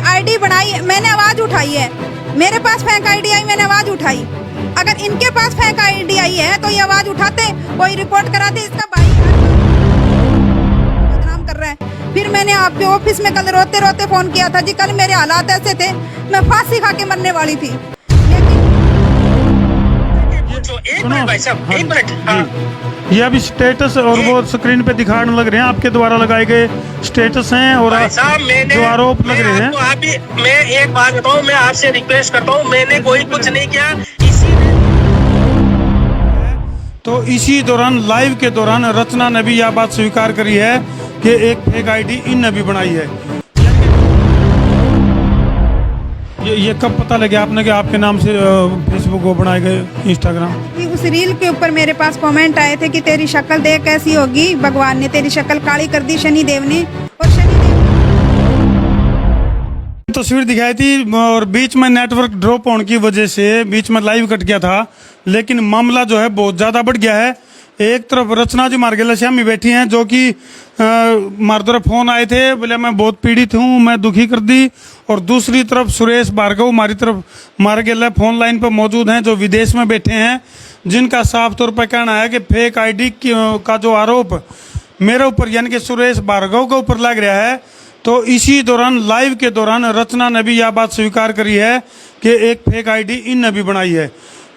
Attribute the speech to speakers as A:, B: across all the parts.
A: ID बनाई, मैंने आवाज उठाई है। मेरे पास फेक आईडी आई, मैंने आवाज उठाई। अगर इनके पास फेक आईडी आई है तो ये आवाज उठाते, कोई रिपोर्ट कराते। इसका भाई बदनाम कर रहा है। फिर मैंने आपके ऑफिस में कल रोते रोते फोन किया था जी, कल मेरे हालात ऐसे थे, मैं फांसी खा के मरने वाली थी।
B: एक मिनट भाई साहब, एक मिनट।
C: ये अभी स्टेटस और वो स्क्रीन पे दिखाने लग रहे हैं, आपके द्वारा लगाए गए स्टेटस हैं और जो आरोप लग रहे हैं।
B: मैं एक बात बताऊं, मैं आपसे रिक्वेस्ट करता हूं, मैंने कोई कुछ नहीं किया। इसी
C: तो इसी दौरान लाइव के दौरान रचना ने भी यह बात स्वीकार करी है कि एक फेक आईडी इन ने भी बनाई है। ये कब पता लगे आपने कि आपके नाम से फेसबुक को बनाए गए, इंस्टाग्राम?
A: उस रील के ऊपर मेरे पास कमेंट आए थे कि तेरी शक्ल देख कैसी होगी, भगवान ने तेरी शक्ल काली कर दी, शनिदेव ने। और शनिदेव
C: तस्वीर दिखाई थी और बीच में नेटवर्क ड्रॉप होने की वजह से बीच में लाइव कट गया था, लेकिन मामला जो है बहुत ज़्यादा बढ़ गया है। एक तरफ रचना जी मार्गेला श्यामी बैठी हैं, जो कि हमारे तरफ फोन आए थे, बोले मैं बहुत पीड़ित हूँ, मैं दुखी कर दी। और दूसरी तरफ सुरेश भार्गव हमारी तरफ मार्गेला फोन लाइन पर मौजूद हैं, जो विदेश में बैठे हैं, जिनका साफ तौर पर कहना है कि फेक आईडी का जो आरोप मेरे ऊपर यानी कि सुरेश भार्गव के ऊपर लग रहा है। तो इसी दौरान लाइव के दौरान रचना ने भी यह बात स्वीकार करी है कि एक फेक आईडी इन ने भी बनाई है।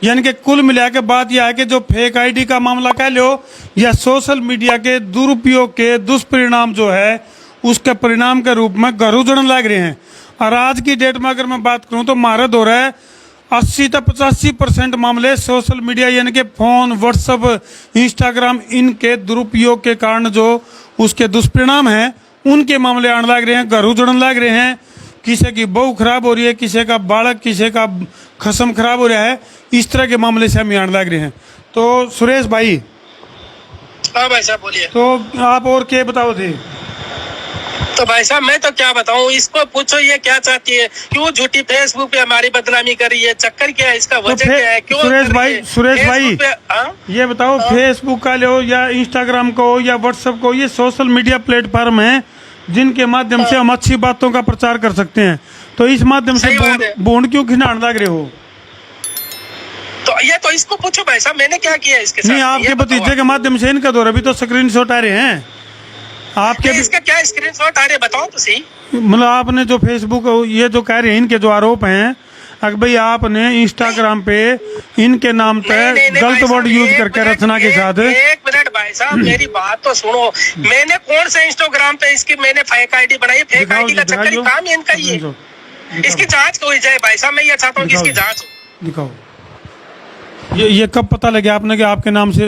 C: यानी कि कुल मिला के बात यह है कि जो फेक आईडी का मामला कह लो या सोशल मीडिया के दुरुपयोग के दुष्परिणाम जो है, उसके परिणाम के रूप में घर उजड़ने लग रहे हैं। और आज की डेट में अगर मैं बात करूं तो भारत हो रहा है 80 से 85% मामले सोशल मीडिया यानी कि फ़ोन, व्हाट्सअप, इंस्टाग्राम, इनके दुरुपयोग के कारण जो उसके दुष्परिणाम हैं, उनके मामले आने लग रहे हैं, घर उजड़ने लग रहे हैं। किसी की बहू खराब हो रही है, किसी का बालक, किसी का खसम खराब हो रहा है, इस तरह के मामले से हम आने लग रहे हैं। तो सुरेश भाई,
B: हाँ भाई साहब बोलिए।
C: तो आप और क्या बताओ थे?
B: तो भाई साहब मैं तो क्या बताऊं, इसको पूछो ये क्या चाहती है, क्यों झूठी फेसबुक पे हमारी बदनामी कर रही है, चक्कर क्या है, इसका वजह क्या है, क्यों?
C: सुरेश भाई ये बताओ, फेसबुक का लो या इंस्टाग्राम को या व्हाट्सएप को, ये सोशल मीडिया प्लेटफॉर्म है जिनके माध्यम से हम अच्छी बातों का प्रचार कर सकते हैं। तो इस माध्यम से बोंड क्यों खिलाने लग रहे हो?
B: तो ये तो इसको पूछो भाई साहब, मैंने क्या किया इसके साथ?
C: नहीं, आपके भतीजे के माध्यम से इनका दौरा भी तो स्क्रीनशॉट आ रहे हैं आपके।
B: इसका क्या स्क्रीनशॉट आ रहे, बताओ तो सही।
C: मतलब आपने जो फेसबुक ये जो कह रहे हैं, इनके जो आरोप हैं, अगर भाई आपने इंस्टाग्राम पे इनके नाम पे गलत वर्ड यूज करके रचना के साथ।
B: एक मिनट भाई साहब, मेरी बात तो सुनो। मैंने कौन सा इंस्टाग्राम पे इसकी मैंने फेक आईडी बनाई? फेक आईडी का चक्कर काम है इनका ये। इसकी जांच हो जाए भाई साहब, मैं ये चाहता हूँ कि इसकी जांच
C: दिखाओ। ये कब पता लगे आपने कि आपके नाम से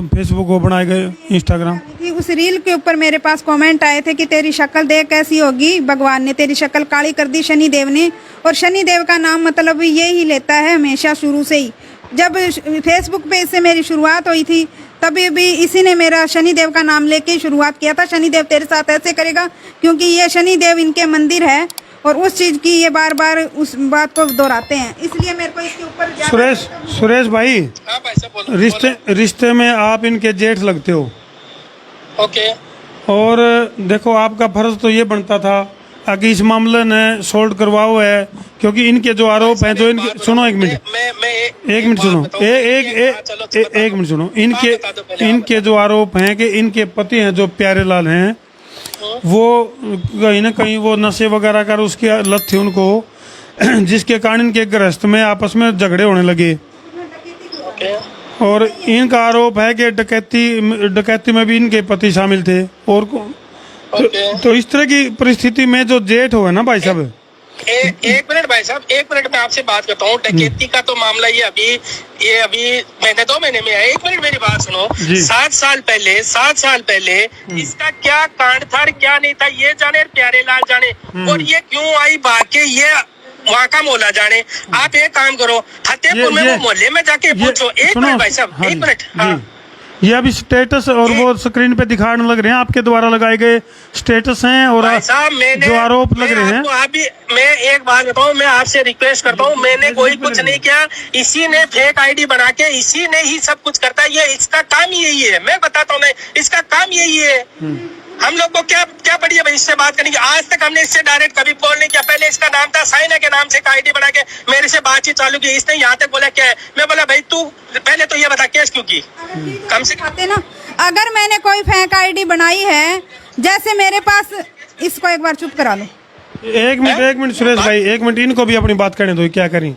C: फेसबुक को बनाए गए, इंस्टाग्राम?
A: उस रील के ऊपर मेरे पास कमेंट आए थे कि तेरी शक्ल देख कैसी होगी, भगवान ने तेरी शक्ल काली कर दी, शनिदेव ने। और शनिदेव का नाम मतलब ये ही लेता है हमेशा शुरू से ही। जब फेसबुक पे इससे मेरी शुरुआत हुई थी, तभी भी इसी ने मेरा शनिदेव का नाम लेके शुरुआत किया था। शनिदेव तेरे साथ ऐसे करेगा, क्योंकि ये शनिदेव इनके मंदिर है और उस चीज की ये बार बार उस बात को दोहराते हैं, इसलिए मेरे को इसके ऊपर
C: सुरेश भाई, रिश्ते में आप इनके जेठ लगते हो।
B: ओके।
C: और देखो, आपका फर्ज तो ये बनता था कि इस मामले ने सोल्व करवाओ है, क्योंकि इनके जो आरोप हैं, जो इनके सुनो एक मिनट सुनो, एक मिनट सुनो। इनके जो आरोप हैं कि इनके पति हैं जो प्यारे लाल हैं, वो कहीं ना कहीं वो नशे वगैरह कर उसकी लत थी उनको, जिसके कारण इनके गृहस्थ में आपस में झगड़े होने लगे। और इनका आरोप है कि डकैती में भी इनके पति शामिल थे। और तो इस तरह की परिस्थिति में जो जेठ हो है ना भाई साहब।
B: एक मिनट भाई साहब, एक मिनट मैं आपसे बात करता हूँ। डकैती का तो मामला ये अभी महीने 2 महीने में है। एक मिनट मेरी बात सुनो। 7 साल पहले इसका क्या कांड था, क्या नहीं था, ये जाने, प्यारे लाल जाने, और ये क्यों आई भाग के, ये वहाँ का मोहल्ला जाने। आप एक काम करो, फतेहपुर में वो मोहल्ले में जाके पूछो। एक मिनट भाई साहब, एक मिनट। हाँ,
C: ये अभी स्टेटस और वो स्क्रीन पे दिखाने लग रहे हैं, आपके द्वारा लगाए गए स्टेटस हैं और जो आरोप लग रहे हैं।
B: अभी मैं एक बात बताऊं, मैं आपसे रिक्वेस्ट करता हूं, मैंने कोई कुछ नहीं किया। इसी ने फेक आईडी बना के इसी ने ही सब कुछ करता है। ये इसका काम ही यही है, मैं बताता हूँ, इसका काम यही है। हम लोग को क्या क्या पड़ी है भाई इससे बात करने की? आज तक हमने इससे डायरेक्ट कभी कॉल नहीं किया। पहले इसका नाम था साइना के नाम से एक आईडी बना के मेरे से बातचीत चालू की। इसने यहाँ तक बोला क्या है? मैं बोला भाई तू पहले तो ये बता केस क्यों की? कम से
A: आते ना, अगर मैंने कोई फेक आईडी बनाई है, जैसे मेरे पास, इसको एक बार चुप करा लो।
C: एक मिनट सुरेश भाई, एक मिनट, इनको भी अपनी बात करने दो, क्या करें।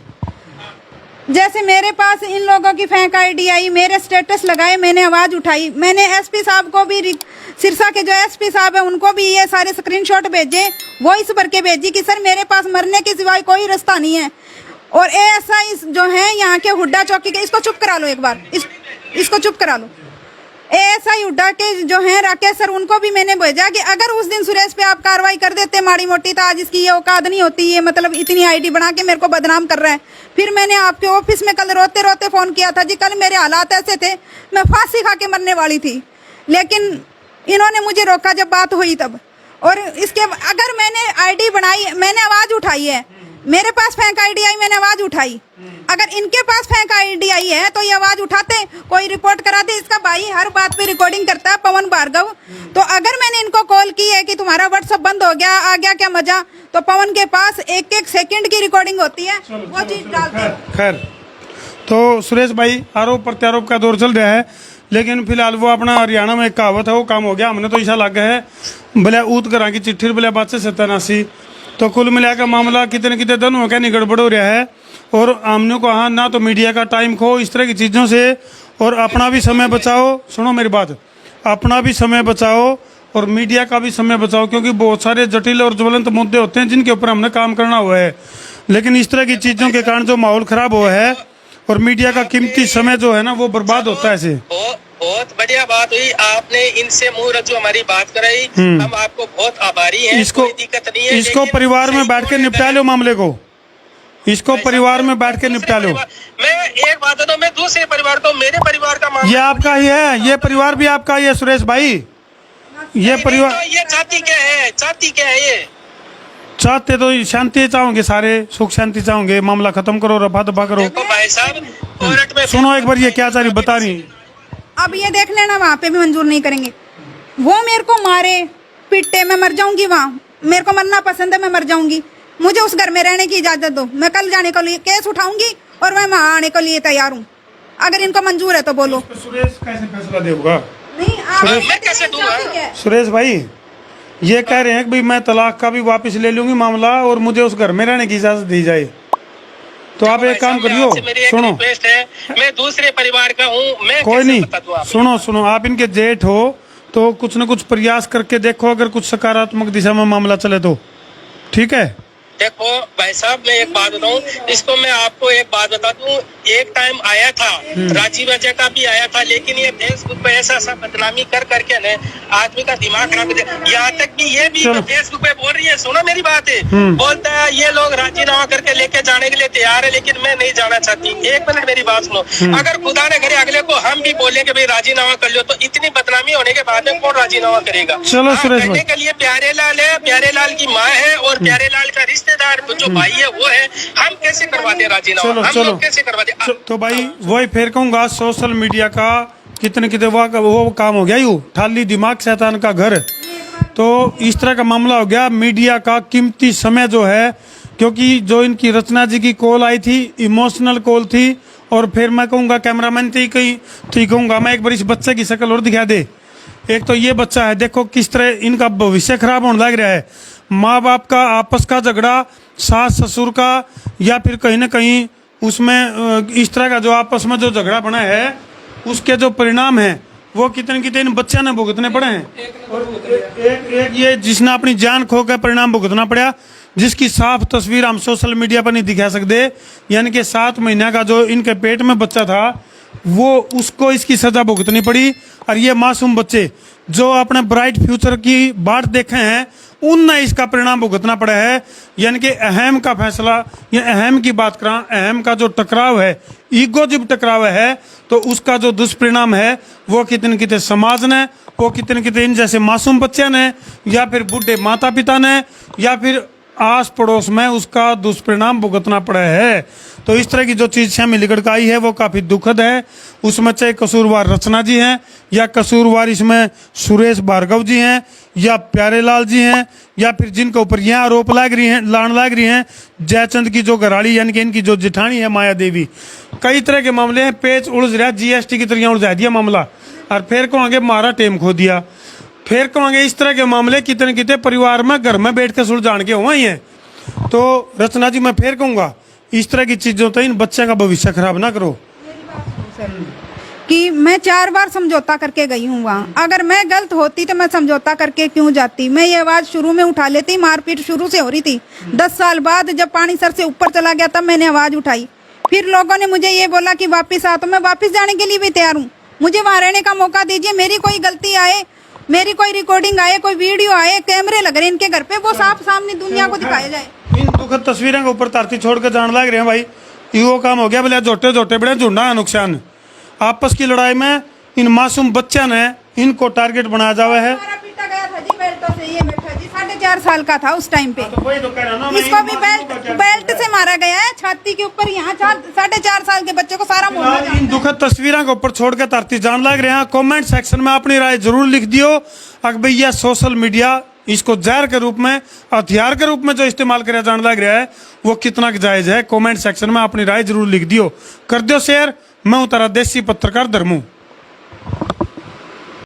A: जैसे मेरे पास इन लोगों की फेक आईडी आई, मेरे स्टेटस लगाए, मैंने आवाज उठाई, मैंने एसपी साहब को भी, सिरसा के जो एसपी साहब है उनको भी ये सारे स्क्रीनशॉट भेजे, वॉइस भर के भेजी कि सर मेरे पास मरने के सिवाय कोई रास्ता नहीं है। और एएसआई जो है यहाँ के हुड्डा चौकी के, इसको चुप करा लो एक बार, इसको चुप करा लो। एएसआई हुड्डा के जो हैं राकेश सर, उनको भी मैंने भेजा कि अगर उस दिन सुरेश पे आप कार्रवाई कर देते माड़ी मोटी, तो आज इसकी ये औकात नहीं होती, ये मतलब इतनी आईडी बना के मेरे को बदनाम कर रहा है। फिर मैंने आपके ऑफिस में कल रोते रोते फोन किया था जी, कल मेरे हालात ऐसे थे, मैं फांसी खा के मरने वाली थी, लेकिन इन्होंने मुझे रोका जब बात हुई तब। और इसके अगर मैंने आईडी बनाई, मैंने आवाज उठाई है, मेरे पास फेक आईडी आई, मैंने आवाज उठाई, अगर इनके पास फेक आईडी आई है तो ये आवाज उठाते, कोई रिपोर्ट कराते। इसका भाई हर बात पे रिकॉर्डिंग करता है, पवन भार्गव। तो अगर मैंने इनको कॉल की है कि तुम्हारा व्हाट्सएप बंद हो गया, आ गया क्या मजा, तो पवन के पास एक एक सेकंड की रिकॉर्डिंग होती है, वो चीज डालते हैं।
C: खैर, तो सुरेश भाई आरोप प्रत्यारोप का दौर चल रहा है, लेकिन फिलहाल वो अपना हरियाणा में एक कहावत है, वो काम हो गया। हमने तो ऐसा लगा है भले ऊत करा की चिट्ठी भले बात से 87। तो कुल मिलाकर मामला कितने कितने दिन हो गया नहीं गड़बड़ हो रहा है। और हमने को हाँ ना तो मीडिया का टाइम खो इस तरह की चीज़ों से, और अपना भी समय बचाओ। सुनो मेरी बात, अपना भी समय बचाओ और मीडिया का भी समय बचाओ, क्योंकि बहुत सारे जटिल और ज्वलंत मुद्दे होते हैं जिनके ऊपर हमने काम करना हुआ है। लेकिन इस तरह की चीज़ों के कारण जो माहौल खराब हुआ है और मीडिया का कीमती समय जो है ना वो बर्बाद होता है ऐसे।
B: बहुत बढ़िया बात हुई, आपने इनसे मुंह रज्जू हमारी बात कराई, हम आपको बहुत आभारी हैं।
C: इसको
B: कोई दिक्कत नहीं है,
C: इसको परिवार में बैठ के निपटा लो मामले को, इसको परिवार में बैठ के निपटा लो।
B: मैं एक बात है तो मैं दूसरे परिवार को, मेरे परिवार का मामला
C: ये आपका ही है, ये परिवार भी आपका ही है सुरेश भाई। ये परिवार
B: तो ये चाहती क्या है, चाहती क्या है? ये
C: चाहते तो शांति चाहोगे, सारे सुख शांति चाहोगे, मामला खत्म करो, रफा दफा करो।
B: देखो भाई साहब, कोर्ट में
C: सुनो एक बार ये क्या चाह रही बता रही।
A: अब ये देख लेना, वहाँ पे भी मंजूर नहीं करेंगे। वो मेरे को मारे पीटे, मैं मर जाऊंगी वहाँ, मेरे को मरना पसंद है, मैं मर जाऊंगी, मुझे उस घर में रहने की इजाजत दो। मैं कल जाने को लिए केस उठाऊंगी और मैं वहाँ आने को लिए तैयार हूँ, अगर इनको मंजूर है तो बोलो।
C: सुरेश कैसे फैसला देगा?
A: नहीं आप
B: मैं कैसे दूंगा?
C: सुरेश भाई ये कह रहे हैं कि भाई मैं तलाक का भी वापस ले लूंगी मामला और मुझे उस घर में रहने की इजाजत दी जाए। तो आप एक काम करियो, सुनो,
B: मैं दूसरे परिवार का हूँ, मैं
C: कोई नहीं, सुनो आप इनके जेठ हो तो कुछ न कुछ प्रयास करके देखो, अगर कुछ सकारात्मक दिशा में मामला चले तो ठीक है।
B: देखो भाई साहब, मैं एक बात बताऊं, इसको मैं आपको एक बात बता दूं, एक टाइम आया था, राजीव अजय का भी आया था, लेकिन ये फेसबुक पे ऐसा सा बदनामी कर करके न आदमी का दिमाग खराब कर दिया। यहाँ तक कि ये भी फेसबुक पे बोल रही है, सुनो मेरी बात है, बोलता है ये लोग राजीनामा करके लेके जाने के लिए तैयार है, लेकिन मैं नहीं जाना चाहती। एक मिनट मेरी बात सुनो, अगर खुदा ने करे अगले को हम भी बोले कि भाई राजीनामा कर लो, तो इतनी बदनामी होने के बाद में कौन राजीनामा करेगा?
C: चलो सुरेश भाई,
B: के लिए प्यारे लाल है, प्यारे लाल की माँ है और प्यारे लाल का रिश्तेदार जो भाई है वो है, हम कैसे करवाते राजीनामा? हम लोग कैसे करवाते?
C: तो भाई वही फिर कहूंगा, सोशल मीडिया का कितने कितने वो काम हो गया, यू ठाली दिमाग शैतान का घर। तो इस तरह का मामला हो गया, मीडिया का कीमती समय जो है, क्योंकि जो इनकी रचना जी की कॉल आई थी इमोशनल कॉल थी, और फिर मैं कहूँगा कैमरामैन थी कहीं, तो कहूँगा मैं एक बार इस बच्चे की शक्ल और दिखा दे। एक तो ये बच्चा है, देखो किस तरह इनका भविष्य खराब होने लग रहा है। माँ बाप का आपस का झगड़ा, सास ससुर का, या फिर कहीं ना कहीं उसमें इस तरह का जो आपस में जो झगड़ा बना है, उसके जो परिणाम है वो कितने कितने इन बच्चों ने भुगतने पड़े हैं। और एक ये जिसने अपनी जान खो कर परिणाम भुगतना पड़ा, जिसकी साफ तस्वीर हम सोशल मीडिया पर नहीं दिखा सकते, यानी कि 7 महीने का जो इनके पेट में बच्चा था वो, उसको इसकी सजा भुगतनी पड़ी। और ये मासूम बच्चे जो अपने ब्राइट फ्यूचर की बाट देखे हैं, उनने इसका परिणाम भुगतना पड़ा है। यानी कि अहम का फैसला, ये अहम की बात करा, अहम का जो टकराव है, ईगो जब टकराव है, तो उसका जो दुष्परिणाम है वो कितने कितने समाज ने, वो कितने कितने इन जैसे मासूम बच्चे ने, या फिर बूढ़े माता पिता ने, या फिर आस पड़ोस में उसका दुष्परिणाम भुगतना पड़ा है। तो इस तरह की जो चीज श्यामी लिगड़ आई है वो काफी दुखद है। उसमें चाहे कसूरवार रचना जी हैं या कसूरवार इसमें सुरेश भार्गव जी हैं या प्यारेलाल जी हैं या फिर जिनके ऊपर यह आरोप लाग रही हैं जयचंद की जो घराड़ी यानी कि इनकी जो जिठानी है माया देवी। कई तरह के मामले हैं, पेच उलझ रहा, जीएसटी की तरह उलझा दिया मामला और फिर कहोगे मारा टेम खो दिया। फिर कहोगे इस तरह के मामले कितने कितने परिवार में घर में बैठ के सुलझान के हुए ही हैं। तो रचना जी मैं फिर कहूँगा इस तरह की चीजों तो इन बच्चे का भविष्य खराब ना करो।
A: कि मैं 4 बार समझौता करके गई हूँ वहाँ, अगर मैं गलत होती तो मैं समझौता करके क्यों जाती। मैं ये आवाज़ शुरू में उठा लेती, मारपीट शुरू से हो रही थी। 10 साल बाद जब पानी सर से ऊपर चला गया तब मैंने आवाज़ उठाई। फिर लोगों ने मुझे ये बोला कि वापस आ, तो मैं वापस जाने के लिए भी तैयार हूँ। मुझे वहाँ रहने का मौका दीजिए। मेरी कोई गलती आए, मेरी कोई रिकॉर्डिंग आए, कोई वीडियो आए, कैमरे लग रहे हैं इनके घर पे, वो साफ सामने दुनिया को दिखाया जाए।
C: इन दुखद तस्वीरों के ऊपर धरती छोड़ कर जान लग रहे हैं भाई। यो काम हो गया बोले जोटे जोटे बड़े झुंडा है नुकसान। आपस की लड़ाई में इन मासूम बच्चे ने इनको टारगेट बनाया जावे है।
A: हमारा पीटा गया था जी बेल्टों से, ये बैठा जी 4.5 साल का था उस टाइम पे।
C: तो वही तो कह रहा ना मैं,
A: इसको भी बेल्ट से मारा गया है छाती के ऊपर। यहाँ 4.5 साल के बच्चे को सारा मोहल्ला जानता है।
C: इन दुखद तस्वीरों के ऊपर छोड़ के धरती जान लग रहे हैं। कमेंट सेक्शन में अपनी राय जरूर लिख दियो। अगर भैया सोशल मीडिया इसको जहर के रूप में, हथियार के रूप में जो इस्तेमाल किया जाने लग रहा है वो कितना जायज है। कमेंट सेक्शन में अपनी राय जरूर लिख दियो, कर दियो शेयर। मैं हूं तारा देसी पत्रकार धर्मू।